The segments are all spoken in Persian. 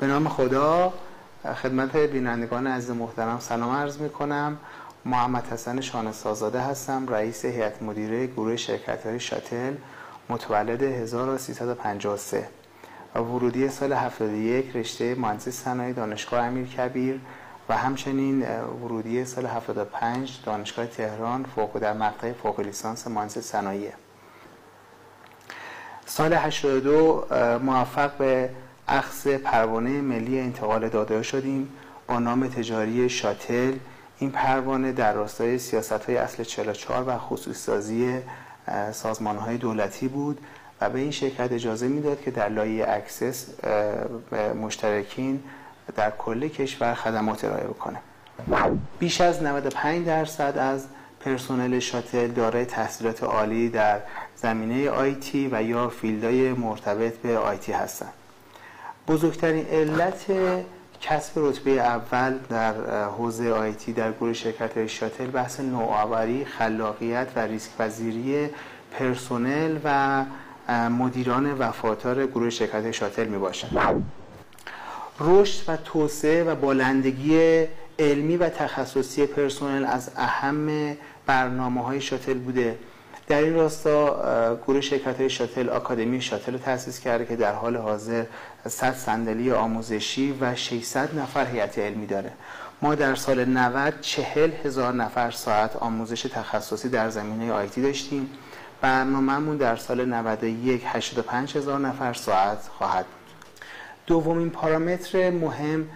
به نام خدا. خدمت بینندگان عزیز محترم سلام عرض میکنم. محمد حسن شانسازاده هستم، رئیس هیئت مدیره گروه شرکت‌های شاتل، متولد 1353 و ورودی سال 71 رشته مهندسی صنایع دانشگاه امیرکبیر و همچنین ورودی سال 75 دانشگاه تهران در مقطع فوق لیسانس مهندسی صنایع. سال 82 موفق به اخذ پروانه ملی انتقال داده شدیم با نام تجاری شاتل. این پروانه در راستای سیاست‌های اصل 44 و خصوصی‌سازی سازمان‌های دولتی بود و به این شرکت اجازه میداد که در لایه اکسس مشترکین در کل کشور خدمات ارائه بکنه. بیش از 95% از پرسنل شاتل دارای تحصیلات عالی در زمینه آیتی و یا فیلدهای مرتبط به آیتی هستند. بزرگترین علت کسب رتبه اول در حوزه آیتی در گروه شرکت‌های شاتل بحث نوآوری، خلاقیت و ریسک پذیری پرسنل و مدیران وفادار گروه شرکت‌های شاتل میباشد. رشد و توسعه و بالندگی علمی و تخصصی پرسنل از اهم برنامه‌های شاتل بوده. در این راستا گروه شرکت‌های شاتل آکادمی شاتل رو تأسیس کرده که در حال حاضر 100 صندلی آموزشی و 600 نفر هیئت علمی داره. ما در سال 90 40,000 نفر ساعت آموزش تخصصی در زمینه آیتی داشتیم. برنامه‌مون در سال 91 85,000 نفر ساعت خواهد بود. دومین پارامتر مهم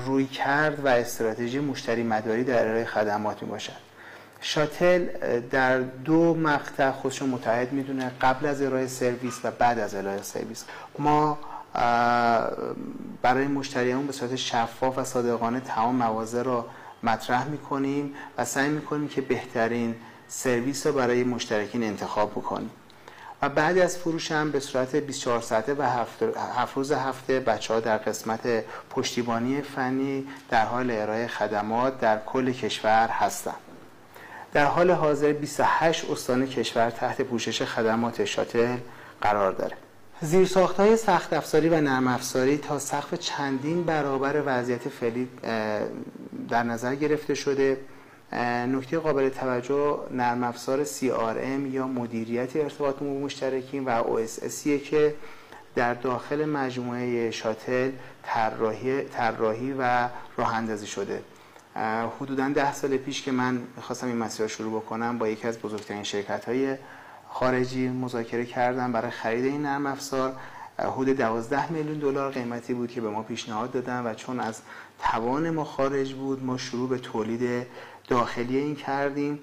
رویکرد و استراتژی مشتری مداری در ارائه خدمات میباشد. شاتل در دو مقطع خودشو متحد میدونه، قبل از ارائه سرویس و بعد از ارائه سرویس. ما برای مشتریان به صورت شفاف و صادقانه تمام مواضع رو مطرح میکنیم و سعی میکنیم که بهترین سرویس رو برای مشترکین انتخاب بکنیم و بعد از فروش هم به صورت 24 ساعته و 7 روز هفته بچه‌ها در قسمت پشتیبانی فنی در حال ارائه خدمات در کل کشور هستند. در حال حاضر 28 استان کشور تحت پوشش خدمات شاتل قرار داره. زیرساخت‌های سخت افزاری و نرم افزاری تا سقف چندین برابر وضعیت فعلی در نظر گرفته شده. نکته قابل توجه نرم افزار CRM یا مدیریت ارتباط با مشترکین و OSS که در داخل مجموعه شاتل طراحی و راه اندازی شده. حدوداً 10 سال پیش که من می‌خواستم این مسیر رو شروع بکنم با یکی از بزرگترین شرکت‌های خارجی مذاکره کردم برای خرید این نرم افزار. حدود 12 میلیون دلار قیمتی بود که به ما پیشنهاد دادن و چون از توان ما خارج بود ما شروع به تولید داخلی این کردیم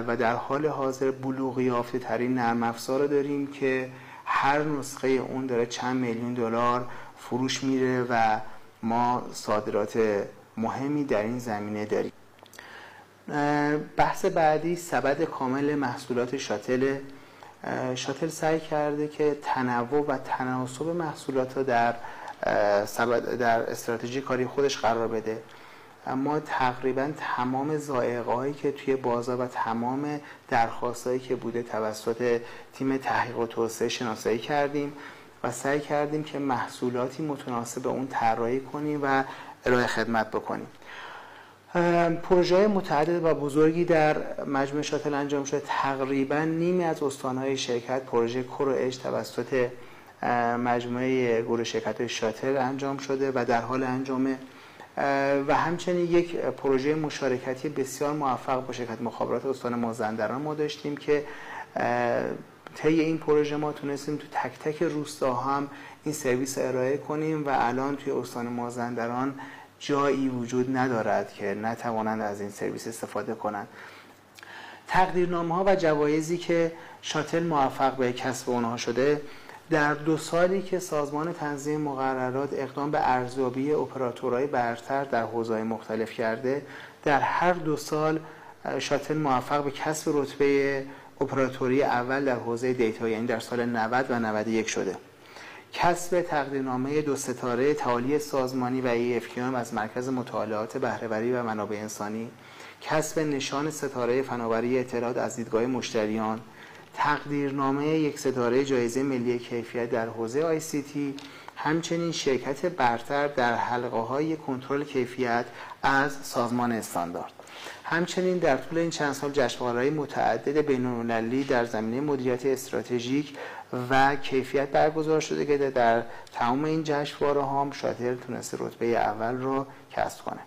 و در حال حاضر بلوغ یافته ترین نرم افزار رو داریم که هر نسخه اون داره چند میلیون دلار فروش میره و ما صادرات مهمی در این زمینه داریم. بحث بعدی سبد کامل محصولات شاتل. شاتل سعی کرده که تنوع و تناسب محصولات رو در استراتژی کاری خودش قرار بده. اما تقریبا تمام ذائقه‌هایی که توی بازار و تمام درخواستایی که بوده توسط تیم تحقیق و توسعه شناسایی کردیم و سعی کردیم که محصولاتی متناسب اون طراحی کنیم و ارائه خدمت بکنیم. پروژه متعدد و بزرگی در مجموعه شاتل انجام شده. تقریبا نیمی از استان‌های شرکت پروژه کور و اج توسط مجموعه گروه شرکت‌های شاتل انجام شده و در حال انجامه و همچنین یک پروژه مشارکتی بسیار موفق با شرکت مخابرات استان مازندران ما داشتیم که طی این پروژه ما تونستیم تو تک تک روستاها هم این سرویس ارائه کنیم و الان توی استان مازندران جایی وجود ندارد که نتوانند از این سرویس استفاده کنند. تقدیرنامه‌ها و جوایزی که شاتل موفق به کسب اونها شده، در 2 سالی که سازمان تنظیم مقررات اقدام به ارزیابی اپراتورهای برتر در حوزه‌های مختلف کرده، در هر 2 سال شاتل موفق به کسب رتبه اپراتوری اول در حوزه دیتا، یعنی در سال 90 و 91 شده. کسب تقدیرنامه 2 ستاره تعالی سازمانی و EFQM از مرکز مطالعات بهره‌وری و منابع انسانی، کسب نشان ستاره فناوری اطلاعات از دیدگاه مشتریان، تقدیرنامه 1 ستاره جایزه ملی کیفیت در حوزه ICT، همچنین شرکت برتر در حلقه‌های کنترل کیفیت از سازمان استاندارد. همچنین در طول این چند سال جشنواره‌های متعدد بین‌المللی در زمینه مدیریت استراتژیک و کیفیت برگزار شده که در تمام این جشنواره‌ها شاتل تونسته رتبه اول رو کسب کنه.